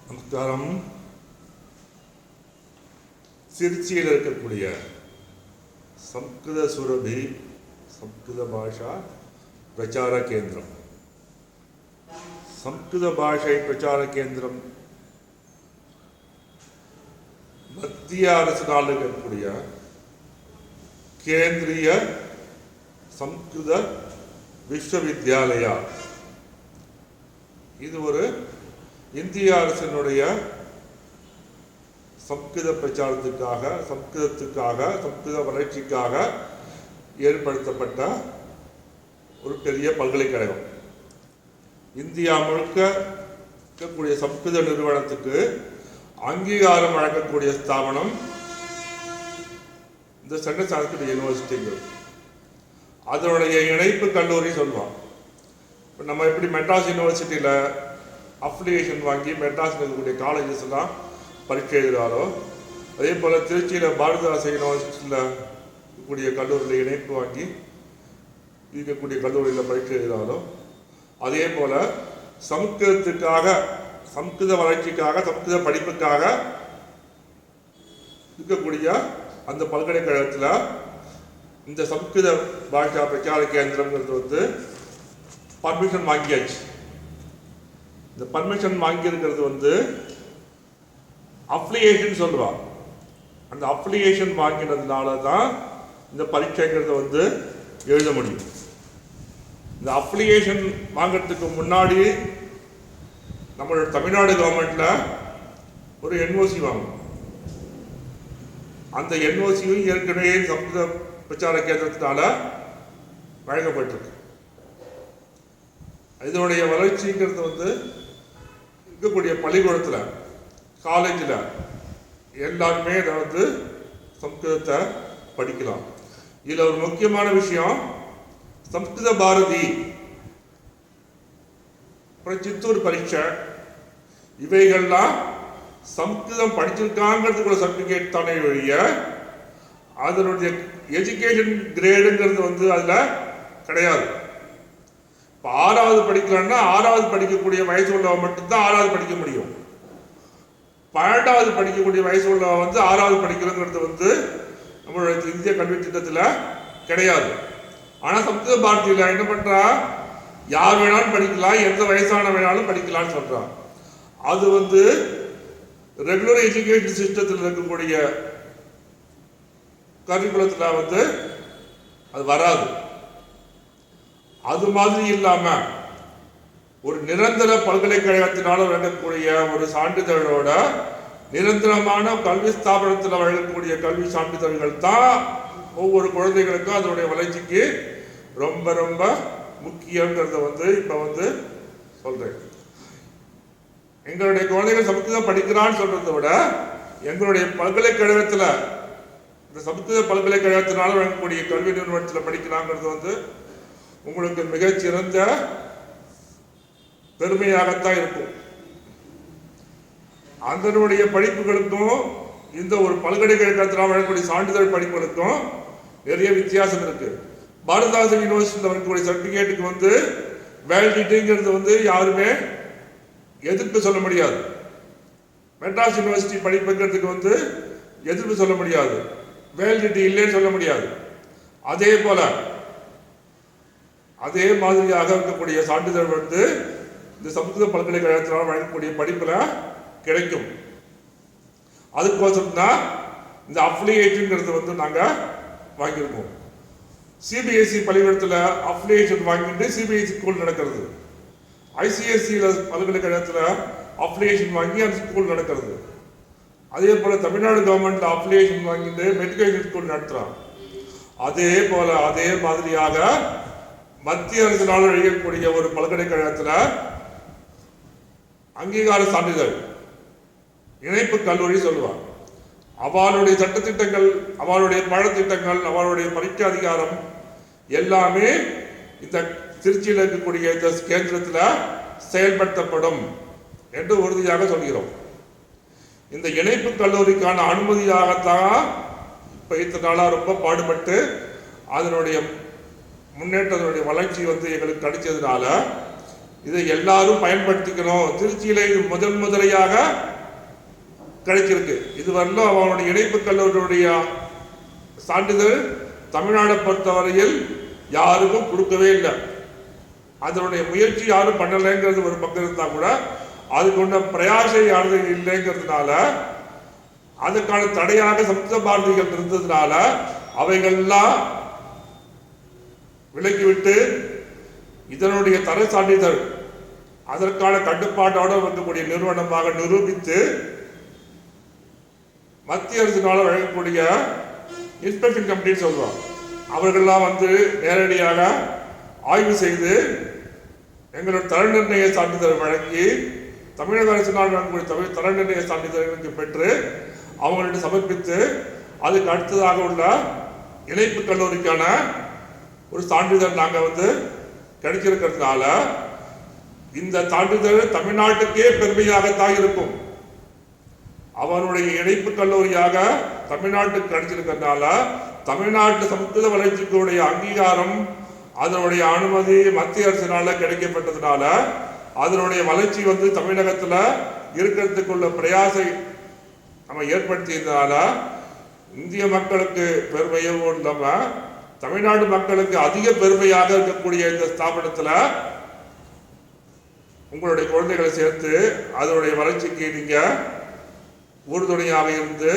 நமஸ்காரம். திருச்சியில் இருக்கக்கூடிய சம்ஸ்கிருத சுரபி சம்ஸ்கிருத பாஷா பிரச்சார கேந்திரம், சம்ஸ்கிருத பாஷை பிரச்சார கேந்திரம் மத்திய அரசினால் இருக்கக்கூடிய கேந்திரிய சம்ஸ்கிருத விஸ்வவித்யாலயா. இது ஒரு இந்திய அரசினுடைய சம்ஸ்கிருத பிரச்சாரத்துக்காக, சம்ஸ்கிருத வளர்ச்சிக்காக ஏற்படுத்தப்பட்ட ஒரு பெரிய பல்கலைக்கழகம். இந்தியா முழுக்க இருக்கக்கூடிய சம்ஸ்கிருத நிறுவனத்துக்கு அங்கீகாரம் வழங்கக்கூடிய ஸ்தாபனம் இந்த சென்ட்ரல் சான்ஸ்கிரிட் யூனிவர்சிட்டிகள். அதனுடைய இணைப்பு கல்லூரி சொல்லுவோம். இப்போ நம்ம எப்படி மெட்ராஸ் யூனிவர்சிட்டியில் அஃபிலியேஷன் வாங்கி மெட்ராஸில் இருக்கக்கூடிய காலேஜஸ் எல்லாம் பரீட்சை எழுதுகிறாரோ, அதே போல் திருச்சியில் பாரதிதாசன் யூனிவர்சிட்டியில் இருக்கக்கூடிய கல்லூரியில் இணைப்பு வாங்கி இருக்கக்கூடிய கல்லூரியில் பரீட்சை எழுதுகிறாரோ, அதே போல் சம்ஸ்கிருதத்துக்காக, சம்ஸ்கிருத வளர்ச்சிக்காக, சம்ஸ்கிருத படிப்புக்காக இருக்கக்கூடிய அந்த பல்கலைக்கழகத்தில் இந்த சம்ஸ்கிருத பாஷா பிரச்சார கேந்திரங்கிறது பர்மிஷன் வாங்கியாச்சு. இந்த பர்மிஷன் வாங்கியிருக்கிறது அப்ளிகேஷன் சொல்லுவாங்க. அந்த அப்ளிகேஷன் வாங்கினதுனால தான் இந்த பரீட்சைங்கிறத எழுத முடியும். இந்த அப்ளிகேஷன் வாங்கிறதுக்கு முன்னாடி நம்மளோட தமிழ்நாடு கவர்மெண்ட்டில் ஒரு என்ஓசி வாங்கணும். அந்த என்ஓசியும் ஏற்கனவே சம்ஸ்கிருத பிரச்சார கேந்திரத்தினால வழங்கப்பட்டிருக்கு. இதனுடைய வளர்ச்சிங்கிறது இருக்கக்கூடிய பள்ளிக்கூடத்தில், காலேஜில் எல்லாருமே இதை சம்ஸ்கிருதத்தை படிக்கலாம். இதில் ஒரு முக்கியமான விஷயம், சம்ஸ்கிருத பாரதி, அப்புறம் சித்தூர் பரீட்சை, இவைகள்லாம் சம்ஸ்கிருதம் படிச்சிருக்காங்கிறதுக்குள்ள சர்டிஃபிகேட் தானே வழிய அதனுடைய எஜுகேஷன் கிரேடுங்கிறது அதில் கிடையாது. இப்போ 6வது படிக்கலான்னா 6வது படிக்கக்கூடிய வயசு உள்ளவன் மட்டும்தான் 6வது படிக்க முடியும். 12வது படிக்கக்கூடிய வயசு உள்ளவன் 6வது படிக்கிறதுங்கிறது நம்மளுடைய இந்திய கல்வி திட்டத்தில் கிடையாது. ஆனால் சம்ஸ்கிருத பாரதியில் என்ன பண்ணுறா, யார் வேணாலும் படிக்கலாம், எந்த வயசான வேணாலும் படிக்கலாம்னு சொல்கிறான். அது ரெகுலர் எஜுகேஷன் சிஸ்டத்தில் இருக்கக்கூடிய கரிக்குலத்தில் அது வராது. அது மாதிரி இல்லாமல் ஒரு நிரந்தர பல்கலைக்கழகத்தினால் வழங்கக்கூடிய ஒரு சான்றிதழோட நிரந்தரமான கல்வி ஸ்தாபனத்தில் வழங்கக்கூடிய கல்வி சான்றிதழ்கள் தான் ஒவ்வொரு குழந்தைகளுக்கும் அதனுடைய வளர்ச்சிக்கு ரொம்ப ரொம்ப முக்கியங்கிறத இப்போ சொல்கிறேன். எங்களுடைய குழந்தைகள் சம்ஸ்கிருதம் படிக்கிறான்னு சொல்கிறத விட எங்களுடைய பல்கலைக்கழகத்தில், இந்த சம்ஸ்கிருத பல்கலைக்கழகத்தினால வழங்கக்கூடிய கல்வி நிறுவனத்தில் படிக்கிறாங்கிறது உங்களுக்கு மிகச்சிறந்த பெருமையாகத்தான் இருக்கும். அதனுடைய படிப்புகளுக்கும் இந்த ஒரு பல்கலைக்கழகத்தினால் வழங்கக்கூடிய சான்றிதழ் படிப்புகளுக்கும் நிறைய வித்தியாசம் இருக்கு. பாரதிதாசன் யூனிவர்சிட்டியில் வரக்கூடிய சர்டிஃபிகேட்டுக்கு வேலிடிட்டிங்கிறது யாருமே எதிர்ப்பு சொல்ல முடியாது. மெட்ராஸ் யூனிவர்சிட்டி படிப்புங்கிறதுக்கு எதிர்ப்பு சொல்ல முடியாது, வேலிடிட்டி இல்லைன்னு சொல்ல முடியாது. அதே போல அதே மாதிரியாக இருக்கக்கூடிய சான்றிதழ் இந்த சம்ஸ்கிருத பல்கலைக்கழகத்தினால் வழங்கக்கூடிய படிப்பில் கிடைக்கும். அதுக்கோசரம் தான் இந்த அப்ளிகேஷன்ங்கிறது நாங்கள் வாங்கியிருக்கோம். சிபிஎஸ்சி பள்ளிக்கூடத்தில் அப்ளிகேஷன் வாங்கிட்டு சிபிஎஸ்சி ஸ்கூல் நடக்கிறது. ஐசிஎஸ்சியில் பல்கலைக்கழகத்தில் அப்ளிகேஷன் வாங்கி அந்த ஸ்கூல் நடக்கிறது. அதே போல் தமிழ்நாடு கவர்மெண்ட்டில் அப்ளிகேஷன் வாங்கிட்டு மெட்ரிகுலேஷன் ஸ்கூல் நடத்துகிறான். அதே போல் அதே மாதிரியாக மத்திய அரசினால் வழங்கக்கூடிய ஒரு பல்கலைக்கழகத்தில் அங்கீகார சான்றிதழ் இணைப்பு கல்லூரி சொல்லுவாங்க. அவளுடைய சட்டத்திட்டங்கள், அவளுடைய பாடத்திட்டங்கள், அவளுடைய பரீட்சை அதிகாரம் எல்லாமே இந்த திருச்சியில் இருக்கக்கூடிய இந்த கேந்திரத்தில் செயல்படுத்தப்படும் என்று உறுதியாக சொல்கிறோம். இந்த இணைப்பு கல்லூரிக்கான அனுமதியாகத்தான் இப்போ இத்தனை நாளாக ரொம்ப பாடுபட்டு அதனுடைய முன்னேற்றத்தினுடைய வளர்ச்சி எங்களுக்கு கிடைச்சதுனால இதை எல்லாரும் பயன்படுத்திக்கணும். திருச்சியில முதலையாக கிடைச்சிருக்கு. இதுவரையிலும் அவனுடைய இணைப்பு கல்லூரியுடைய சான்றிதழ் தமிழ்நாடை பொறுத்தவரையில் யாருக்கும் கொடுக்கவே இல்லை. அதனுடைய முயற்சி யாரும் பண்ணலைங்கிறது ஒரு பக்கம் இருந்தால் கூட அதுக்கு பிரயாசம் யாரும் இல்லைங்கிறதுனால, அதுக்கான தடையாக சமஸ்கிருத பாரதிகள் இருந்ததுனால அவைகள்லாம் விலக்கிவிட்டு இதனுடைய தர சான்றிதழ் அதற்கான கட்டுப்பாட்டோடு இருக்கக்கூடிய நிறுவனமாக நிரூபித்து மத்திய அரசினால வழங்கக்கூடிய இன்ஸ்பெக்ஷன் கமிட்டின்னு சொல்லுவாங்க. அவர்கள்லாம் நேரடியாக ஆய்வு செய்து எங்களோட தர நிர்ணய சான்றிதழ் வழங்கி தமிழக அரசினால் வழங்கக்கூடிய தர நிர்ணய சான்றிதழ்களுக்கு பெற்று அவங்கள்ட்ட சமர்ப்பித்து அதுக்கு அடுத்ததாக உள்ள இணைப்பு கல்லூரிக்கான ஒரு சான்றிதழ் நாங்கள் கிடைச்சிருக்கிறதுனால இந்த சான்றிதழ் தமிழ்நாட்டுக்கே பெருமையாகத்தான் இருக்கும். அவனுடைய இணைப்பு கல்லூரியாக தமிழ்நாட்டுக்கு கிடைச்சிருக்கிறதுனால தமிழ்நாட்டு சமஸ்கிருத வளர்ச்சிக்குடைய அங்கீகாரம், அதனுடைய அனுமதி மத்திய அரசினால கிடைக்கப்பட்டதுனால அதனுடைய வளர்ச்சி தமிழகத்தில் இருக்கிறதுக்குள்ள பிரயாசை நம்ம ஏற்படுத்தியதுனால இந்திய மக்களுக்கு பெருமையும் இல்லாமல் தமிழ்நாடு மக்களுக்கு அதிக பெருமையாக இருக்கக்கூடிய இந்த ஸ்தாபனத்தில் உங்களுடைய குழந்தைகளை சேர்த்து அதனுடைய வளர்ச்சிக்கு நீங்கள் உறுதுணையாக இருந்து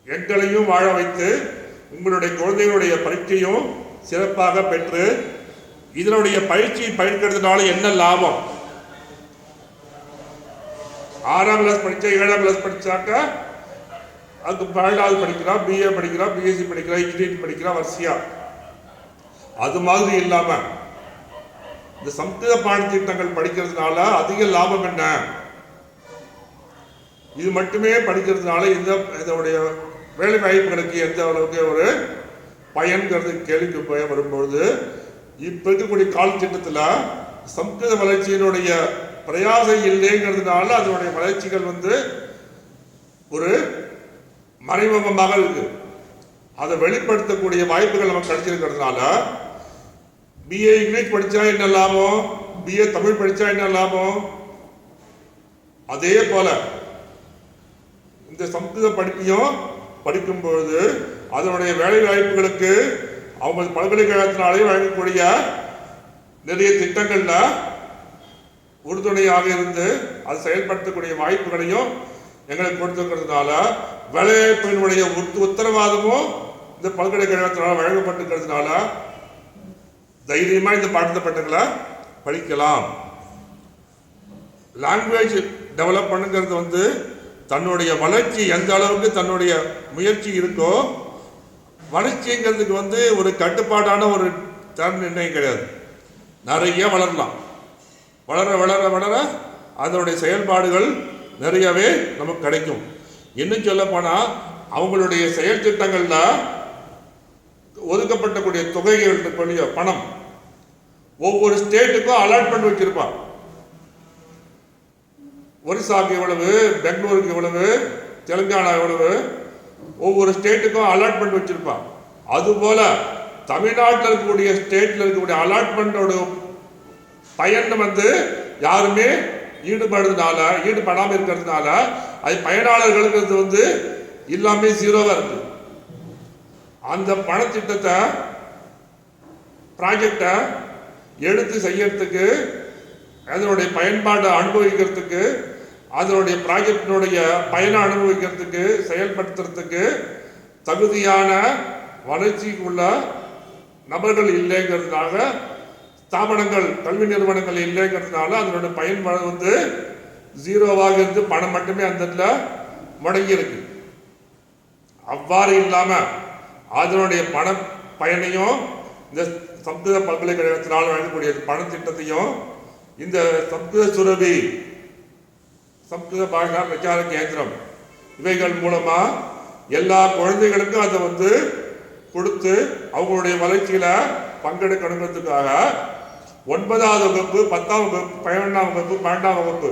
எங்களையும் வாழ வைத்து உங்களுடைய குழந்தைகளுடைய பரீட்சையும் சிறப்பாக பெற்று இதனுடைய பயிற்சி பயிர்க்கிறதுனால என்ன லாபம்? 6ஆம் கிளாஸ் படித்தா 7ஆம் கிளாஸ் படித்தாக்க அதுக்கு 12வது படிக்கிறான், பிஏ படிக்கிறான், பிஎஸ்சி படிக்கிறான், இன்ஜினியரிங் படிக்கிறான் வரிசையா. அது மாதிரி இல்லாமல் இந்த சமஸ்கிருத பாடத்திட்டங்கள் படிக்கிறதுனால அதிக லாபம் என்ன? இது மட்டுமே படிக்கிறதுனால இதனுடைய வேலை வாய்ப்புகளுக்கு எந்த அளவுக்கு ஒரு பயன்கிறது கேள்விக்கு வரும்பொழுது இப்போ இருக்கக்கூடிய காலத்திட்டத்தில் சமஸ்கிருத வளர்ச்சியினுடைய பிரயாசம் இல்லைங்கிறதுனால அதனுடைய வளர்ச்சிகள் ஒரு மறைமுகமாக இருக்கு. அதை வெளிப்படுத்தக்கூடிய வாய்ப்புகள் நமக்கு கிடைச்சிருக்கிறதுனால பிஏ இங்கிலீஷ் படித்தா என்ன லாபம், பிஏ தமிழ் படித்தா என்ன லாபம், அதே போல இந்த சமஸ்கிருத படிப்பையும் படிக்கும் பொழுது அதனுடைய வேலை வாய்ப்புகளுக்கு அவங்க பல்கலைக்கழகத்தினாலே வழங்கக்கூடிய நிறைய திட்டங்கள்ல உறுதுணையாக இருந்து அதை செயல்படுத்தக்கூடிய வாய்ப்புகளையும் எங்களுக்கு கொடுத்துருக்கிறதுனால வேலைவாய்ப்பினுடைய உத்தரவாதமும் இந்த பல்கலைக்கழகத்தினால் வழங்கப்பட்டிருக்கிறதுனால தைரியமாக இந்த பாடத்திட்டங்களை படிக்கலாம். லாங்குவேஜ் டெவலப் பண்ணுங்கிறது தன்னுடைய வளர்ச்சி எந்த அளவுக்கு தன்னுடைய முயற்சி இருக்கோ, வளர்ச்சிங்கிறதுக்கு ஒரு கட்டுப்பாடான ஒரு தர நிர்ணயம் கிடையாது. நிறைய வளரலாம். வளர வளர வளர அதனுடைய செயல்பாடுகள் நிறையவே நமக்கு கிடைக்கும். இன்னும் சொல்ல போனால் அவங்களுடைய செயல் திட்டங்களில் ஒதுக்கப்பட்டக்கூடிய தொகைகள் பணம் ஒவ்வொரு ஸ்டேட்டுக்கும் அலாட்மெண்ட் வச்சிருப்பான். ஒரிசாவுக்கு இவ்வளவு, பெங்களூருக்கு இவ்வளவு, தெலுங்கானா இவ்வளவு, ஒவ்வொரு ஸ்டேட்டுக்கும் அலாட்மெண்ட் வச்சிருப்பான். அதுபோல தமிழ்நாட்டில் இருக்கக்கூடிய ஸ்டேட்டில் இருக்கக்கூடிய அலாட்மெண்டோட பயன் யாருமே ஈடுபடாமல் இருக்கிறதுனால அது பயனாளர்களுக்கு எல்லாமே ஜீரோவாக இருக்கு. அந்த பணத்திட்டத்தை ப்ராஜெக்டை எடுத்து செய்யறதுக்கு, அதனுடைய பயன்பாட்டை அனுபவிக்கிறதுக்கு, அதனுடைய ப்ராஜெக்டினுடைய பயனை அனுபவிக்கிறதுக்கு, செயல்படுத்துறதுக்கு தகுதியான வளர்ச்சிக்குள்ள நபர்கள் இல்லைங்கிறதுனால, ஸ்தாபனங்கள் கல்வி நிறுவனங்கள் இல்லைங்கிறதுனால அதனுடைய பயன்பாடு ஜீரோவாக இருந்து பணம் மட்டுமே அந்த இடத்துல முடங்கி இருக்கு. அவ்வாறு இல்லாமல் அதனுடைய பண பயனையும் இந்த சமஸ்கிருத பல்கலைக்கழகத்தினால் வழங்கக்கூடிய பணத்திட்டத்தையும் இந்த சமஸ்கிருத சுரபி, சமஸ்கிருத பாஷா பிரச்சார கேந்திரம் இவைகள் மூலமா எல்லா குழந்தைகளுக்கும் அதை கொடுத்து அவங்களுடைய வளர்ச்சியில பங்கெடுக்கணுங்கிறதுக்காக 9ஆவது வகுப்பு, 10ஆம் வகுப்பு, 11ஆம் வகுப்பு, 12ஆம் வகுப்பு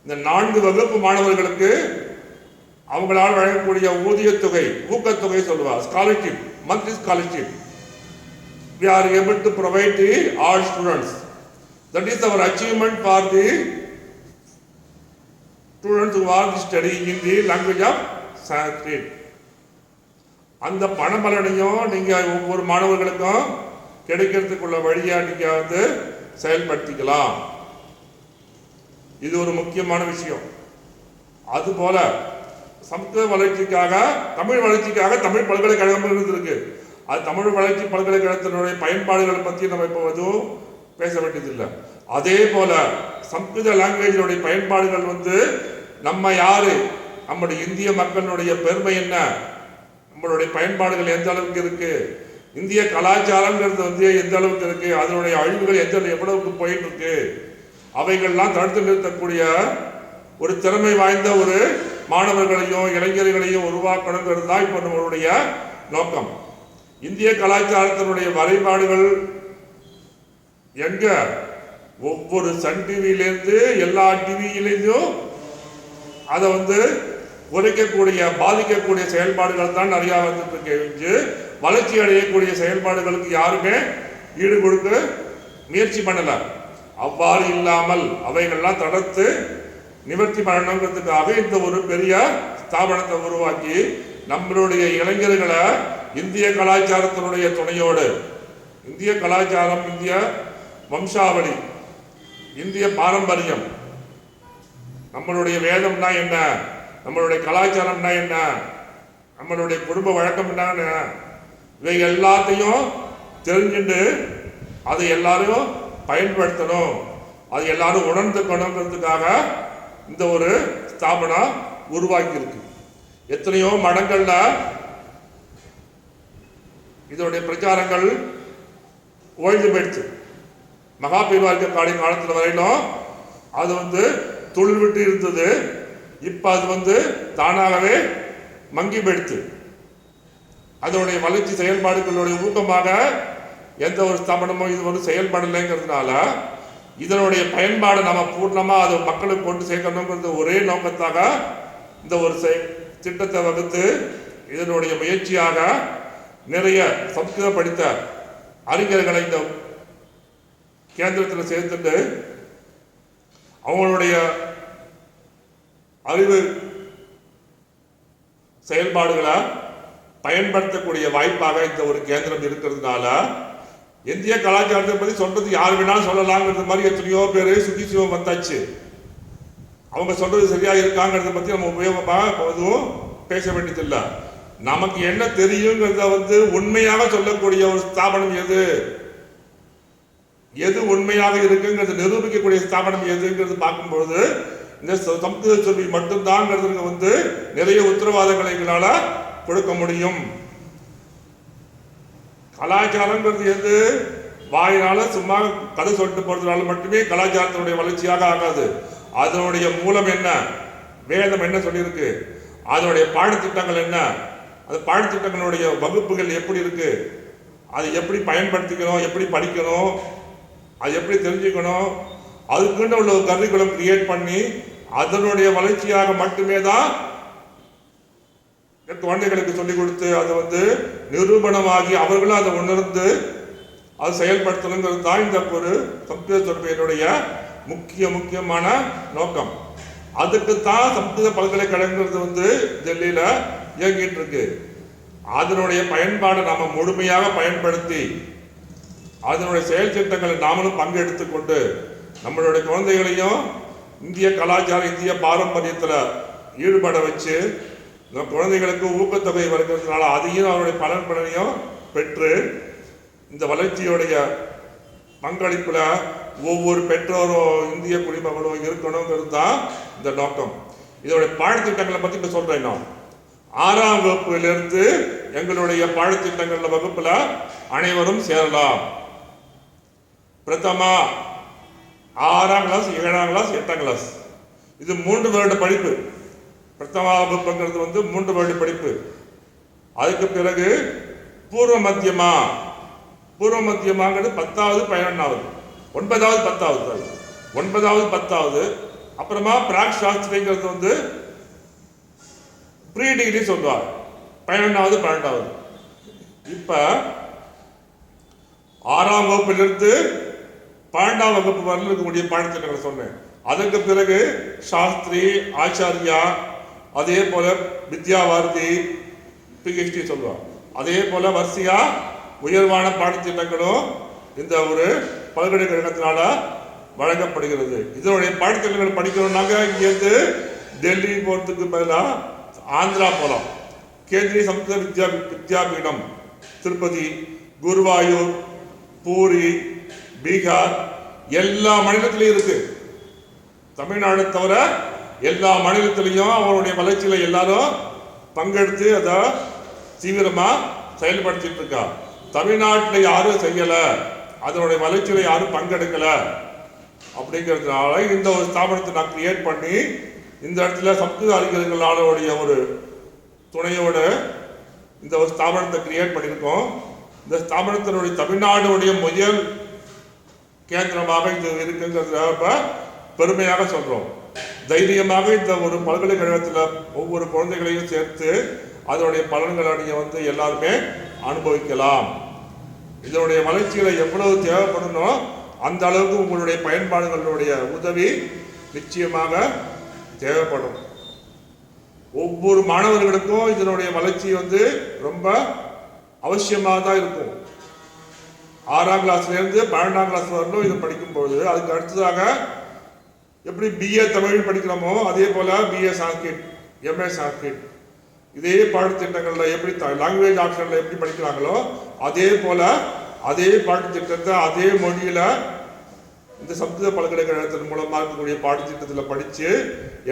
இந்த 4 வகுப்பு மாணவர்களுக்கு அவங்களால் வழங்கக்கூடிய ஊதியத்தொகை, ஊக்கத்தொகை சொல்லுவா, scholarship, monthly scholarship we are able to provide to all students. That is our achievement for the students who are studying in the language of Sanskrit. அந்த பணபலனையும் நீங்க ஒவ்வொரு மாணவர்களுக்கும் கிடைக்கிறதுக்குள்ள வழியா நீங்க செயல்படுத்திக்கலாம். இது ஒரு முக்கியமான விஷயம். அதுபோல சமஸ்கிருத வளர்ச்சிக்காக தமிழ் வளர்ச்சிக்காக தமிழ் பல்கலைக்கழகம் இருக்கு. அது தமிழ் வளர்ச்சி பல்கலைக்கழகத்தினுடைய பயன்பாடுகளை பற்றி நம்ம இப்போ எதுவும் பேச வேண்டியதில்லை. அதே போல சமஸ்கிருத லாங்குவேஜோடைய பயன்பாடுகள் நம்ம யாரு, நம்முடைய இந்திய மக்களுடைய பெருமை என்ன, நம்மளுடைய பயன்பாடுகள் எந்த அளவுக்கு இருக்கு, இந்திய கலாச்சாரங்கிறது எந்த அளவுக்கு இருக்கு, அதனுடைய அழிவுகள் எவ்வளவுக்கு போயிட்டு இருக்கு, அவைகள்லாம் தடுத்து நிறுத்தக்கூடிய ஒரு திறமை வாய்ந்த ஒரு மாணவர்களையும் இளைஞர்களையும் உருவாக்கணுங்கிறது தான் இப்போ நம்மளுடைய நோக்கம். இந்திய கலாச்சாரத்தினுடைய வரைபாடுகள் எங்க ஒவ்வொரு சன் டிவியிலேருந்து எல்லா டிவியிலையும் அதை குறைக்கக்கூடிய பாதிக்கக்கூடிய செயல்பாடுகள் தான் நிறையா வந்துட்டு இருக்கு. வளர்ச்சி அடையக்கூடிய செயல்பாடுகளுக்கு யாருமே ஈடு கொடுக்க முயற்சி பண்ணல. அவ்வாறு இல்லாமல் அவைகள்லாம் தடுத்து நிவர்த்தி பண்ணணுங்கிறதுக்காக இந்த ஒரு பெரிய ஸ்தாபனத்தை உருவாக்கி நம்மளுடைய இளைஞர்களை இந்திய கலாச்சாரத்தினுடைய துணையோடு, இந்திய கலாச்சாரம், இந்திய வம்சாவளி, இந்திய பாரம்பரியம், நம்மளுடைய வேதம்னா என்ன, நம்மளுடைய கலாச்சாரம்னா என்ன, நம்மளுடைய குடும்ப வழக்கம்னா என்ன, இவை எல்லாத்தையும் தெரிஞ்சுட்டு அதை எல்லாரும் பயன்படுத்தணும், அது எல்லாரும் உணர்ந்துக்கணுங்கிறதுக்காக இந்த ஒரு ஸ்தாபனம் உருவாக்கி இருக்கு. எத்தனையோ மடங்கள்ல இதனுடைய பிரச்சாரங்கள் ஓய்ந்து போயிடுச்சு. மகா பெரிவாழ்க்கை காலத்தில் வரையிலும் அது தொழில் விட்டு இருந்தது. இப்ப அது தானாகவே மங்கி போயிடுச்சு. அதனுடைய வளர்ச்சி செயல்பாடுகளுடைய ஊக்கமாக எந்த ஒரு ஸ்தாபனமும் இது செயல்படலைங்கிறதுனால இதனுடைய பயன்பாடு நம்ம பூர்ணமா அது மக்களுக்கு கொண்டு சேர்க்கணுங்கிறது ஒரே நோக்கத்தாக இந்த ஒரு திட்டத்தை வகுத்து இதனுடைய முயற்சியாக நிறைய சமஸ்கிருதம் படித்த அறிஞர்களை இந்த கேந்திரத்தில் சேர்த்துட்டு அவங்களுடைய அறிவு செயல்பாடுகளை பயன்படுத்தக்கூடிய வாய்ப்பாக இந்த ஒரு கேந்திரம் இருக்கிறதுனால இந்திய கலாச்சாரத்தை பற்றி சொல்றது யார் வேணாலும் சொல்லலாங்கிறது மாதிரி எத்தனையோ பேர் சுகிசிவம் வந்தாச்சு. அவங்க சொல்றது சரியா இருக்காங்கிறத பற்றி நம்ம உபயோகமாக எதுவும் பேச வேண்டியதில்லை. நமக்கு என்ன தெரியுங்கிறத உண்மையாக சொல்லக்கூடிய ஒரு ஸ்தாபனம் எது உண்மையாக இருக்குங்கிறத நிரூபிக்கக்கூடிய ஸ்தாபனம் எதுங்கிறது பார்க்கும்போது இந்த சமஸ்கிருத சொல்லி மட்டும்தாங்கிறது நிறைய உத்தரவாதங்களை எங்களால கொடுக்க முடியும். கலாச்சாரங்கிறது வாயினால சும்மா கதை சொல்லிட்டு போறதுனால மட்டுமே கலாச்சாரத்தினுடைய வளர்ச்சியாக ஆகாது. அதனுடைய மூலம் என்ன, வேதம் என்ன சொல்லியிருக்கு, அதனுடைய பாடத்திட்டங்கள் என்ன, அது பாடத்திட்டங்களுடைய வகுப்புகள் எப்படி இருக்கு, அது எப்படி பயன்படுத்திக்கணும், எப்படி படிக்கணும், அது எப்படி தெரிஞ்சுக்கணும், அதுக்குன்னு உள்ள ஒரு கரிக்குலம் கிரியேட் பண்ணி அதனுடைய வளர்ச்சியாக மட்டுமே தான் குழந்தைகளுக்கு சொல்லிக் கொடுத்து அது நிரூபணமாகி அவர்களும் அதை உணர்ந்து அது செயல்படுத்தணுங்கிறது தான் இந்த ஒரு சமஸ்கிருத தொடர்பையினுடைய முக்கியமான நோக்கம். அதுக்கு தான் சமஸ்கிருத பல்கலைக்கழகங்கிறது டெல்லியில இயங்கிட்டு இருக்கு. அதனுடைய பயன்பாடை நாம முழுமையாக பயன்படுத்தி அதனுடைய செயல் திட்டங்களை நாமளும் பங்கெடுத்துக் கொண்டு நம்மளுடைய குழந்தைகளையும் இந்திய கலாச்சாரம், இந்திய பாரம்பரியத்தில் ஈடுபட வச்சு குழந்தைகளுக்கு ஊக்கத்தொகை வருகிறதுனால அதையும் அவருடைய பலனையும் பெற்று இந்த வளர்ச்சியுடைய பங்களிப்புல ஒவ்வொரு பெற்றோரும் இந்திய குடிமகனும் இருக்கணுங்கிறது தான் இந்த நோக்கம். இதோடைய பாடத்திட்டங்களை பற்றி இப்போ சொல்றேன். நான் 6ஆம் வகுப்பிலிருந்து எங்களுடைய பாடத்திட்டங்கள் வகுப்புல அனைவரும் சேரலாம். பிரதமா 6ஆம் கிளாஸ், 7ஆம் கிளாஸ், 8ஆம் கிளாஸ், இது 3 வருட படிப்பு. பிரதமா வகுப்புங்கிறது 3 வருட படிப்பு. அதுக்கு பிறகு பூர்வ மத்தியமாங்கிறது 10வது 11வது 9வது 10வது 9வது 10வது. அப்புறமா பிராக் சாஸ்திரிங்கிறது ப்ரீ டிகிரி சொல்லுவார், 11வது 12வது. இப்ப 6ஆம் வகுப்பிலிருந்து 12ஆம் வகுப்பு வரல இருக்கக்கூடிய பாடத்திட்டங்களை சொன்னேன். அதற்கு பிறகு சாஸ்திரி, ஆச்சாரியா, அதே போல வித்யாவாரதி, பிஹெச்டி சொல்லுவாங்க. அதே போல வரிசையா உயர்வான பாடத்திட்டங்களும் இந்த ஒரு பல்கலைக்கழகத்தினால வழங்கப்படுகிறது. இதனுடைய பாடத்திட்டங்கள் படிக்கணும்னாங்க இங்கேருந்து டெல்லி போகிறதுக்கு பதிலாக ஆந்திரா போகலாம். கேந்திரிய சம்ஸ்கிருத வித்யாபீடம் திருப்பதி, குருவாயூர், பூரி, பீகார் எல்லா மாநிலத்திலையும் இருக்கு. தமிழ்நாடு தவிர எல்லா மாநிலத்திலையும் அவருடைய வளர்ச்சியில எல்லாரும் பங்கெடுத்து அதை தீவிரமா செயல்படுத்திட்டு இருக்கா. தமிழ்நாட்டில் யாரும் செய்யல, அதனுடைய வளர்ச்சியில யாரும் பங்கெடுக்கல அப்படிங்கிறதுனால இந்த ஒரு ஸ்தாபனத்தை நான் கிரியேட் பண்ணி இந்த இடத்துல சம்ஸ்கிருத அறிஞர்களுடைய ஒரு துணையோட இந்த ஒரு ஸ்தாபனத்தை கிரியேட் பண்ணியிருக்கோம். இந்த ஸ்தாபனத்தினுடைய தமிழ்நாடுடைய முதல் கேந்திரமாக இது இருக்குங்கிறத பெருமையாக சொல்றோம். தைரியமாக இந்த ஒரு பல்கலைக்கழகத்தில் ஒவ்வொரு குழந்தைகளையும் சேர்த்து அதனுடைய பலன்களை நீங்க எல்லாருமே அனுபவிக்கலாம். இதனுடைய வளர்ச்சியில எவ்வளவு தேவைப்படணும் அந்த அளவுக்கு உங்களுடைய பயன்பாடுகளுடைய உதவி நிச்சயமாக தேவைப்படும். ஒவ்வொரு மாணவர்களுக்கும் இதனுடைய வளர்ச்சி ரொம்ப அவசியமாக தான் இருக்கும். 6ஆம் கிளாஸ்ல இருந்து 12ஆம் கிளாஸ் வரலும் இது படிக்கும்போது அதுக்கு அடுத்ததாக எப்படி பிஏ தமிழ் படிக்கிறோமோ அதே போல பிஏ சான்ஸ்கிரிட், எம்ஏ சான்ஸ்கிரிட் இதே பாடத்திட்டங்கள்ல எப்படி லாங்குவேஜ் ஆப்ஷன்ல எப்படி படிக்கிறாங்களோ அதே போல அதே பாடத்திட்டத்தை அதே மொழியில இந்த சம்ஸ்கிருத பல்கலைக்கழகத்தின் மூலமா இருக்கக்கூடிய பாடத்திட்டத்தில் படிச்சு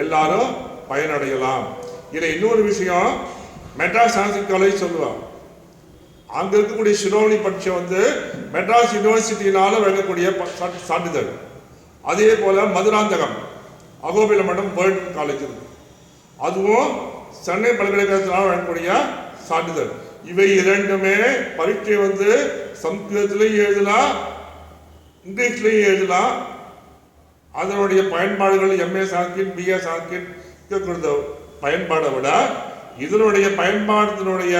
எல்லாரும் பயனடையலாம். இதுல இன்னொரு விஷயம், மெட்ராஸ் சான்ஸ்கிரிட் காலேஜ் சொல்லுவாங்க. அங்க இருக்கக்கூடிய சிரோமணி பட்சம் மெட்ராஸ் யூனிவர்சிட்டியினால வழங்கக்கூடிய சான்றிதழ். அதே போல மதுராந்தகம் அகோபில மடம் வேர்ல்ட் காலேஜ் இருக்கு, அதுவும் சென்னை பல்கலைக்கழகத்தினால் வழங்கக்கூடிய சான்றிதழ். இவை இரண்டுமே பரீட்சை சம்ஸ்கிருதத்திலையும் எழுதலாம், இங்கிலீஷ்லையும் எழுதலாம். அதனுடைய பயன்பாடுகள் எம்ஏ சான்ஸ்கிரிட், பிஏ சான்ஸ்கிரிட் பயன்பாடை விட இதனுடைய பயன்பாட்டினுடைய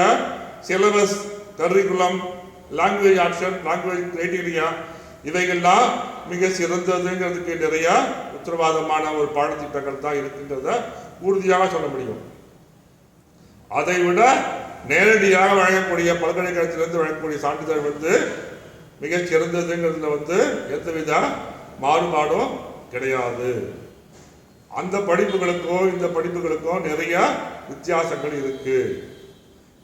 syllabus, curriculum, language option, language criteria இவைகள்லாம் மிக சிறந்ததுங்கிறதுக்கு நிறைய உத்தரவாதமான ஒரு பாடத்திட்டங்கள் தான் இருக்குங்கிறத உறுதியாக சொல்ல முடியும். அதை விட நேரடியாக வழங்கக்கூடிய பல்கலைக்கழகத்திலிருந்து வழங்கக்கூடிய சான்றிதழ் மிக சிறந்ததுங்கிறதுல எந்தவித மாறுபாடும் கிடையாது. அந்த படிப்புகளுக்கும் இந்த படிப்புகளுக்கும் நிறைய வித்தியாசங்கள் இருக்கு.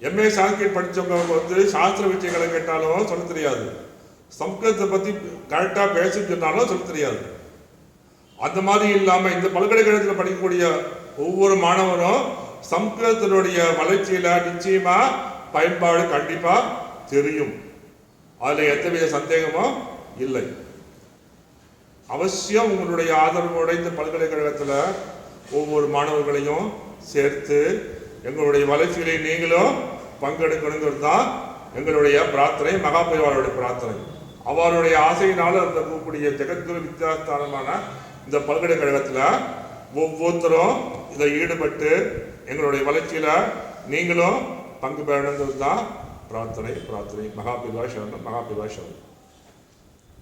எம்ஏ சான்ஸ்கிரிட் படித்தவங்க சாஸ்திர விஷயங்களை கேட்டாலும் சொல்ல தெரியாது, சம்ஸ்கிருதத்தை பற்றி கரெக்டாக பேச சொன்னாலும் சொல்ல தெரியாது. அந்த மாதிரி இல்லாமல் இந்த பல்கலைக்கழகத்தில் படிக்கக்கூடிய ஒவ்வொரு மாணவரும் சம்ஸ்கிருதத்தினுடைய வளர்ச்சியில் நிச்சயமா பயன்பாடு கண்டிப்பாக தெரியும். அதில் எந்தவித சந்தேகமும் இல்லை. அவசியம் உங்களுடைய ஆதரவோட இந்த பல்கலைக்கழகத்தில் ஒவ்வொரு மாணவர்களையும் சேர்த்து எங்களுடைய வளர்ச்சிகளை நீங்களும் பங்கெடுக்கணுங்கிறது தான் எங்களுடைய பிரார்த்தனை, மகாபெரிவாளுடைய பிரார்த்தனை. அவருடைய ஆசையினால் இருக்கக்கூடிய ஜெகத்குரு வித்யாஸ்தானமான இந்த பல்கலைக்கழகத்தில் ஒவ்வொருத்தரும் இதை ஈடுபட்டு எங்களுடைய வளர்ச்சியில் நீங்களும் பங்கு பெறணுங்கிறது தான் பிரார்த்தனை. மகாபெரிவா சரணம், மகாபெரிவா சரணம்.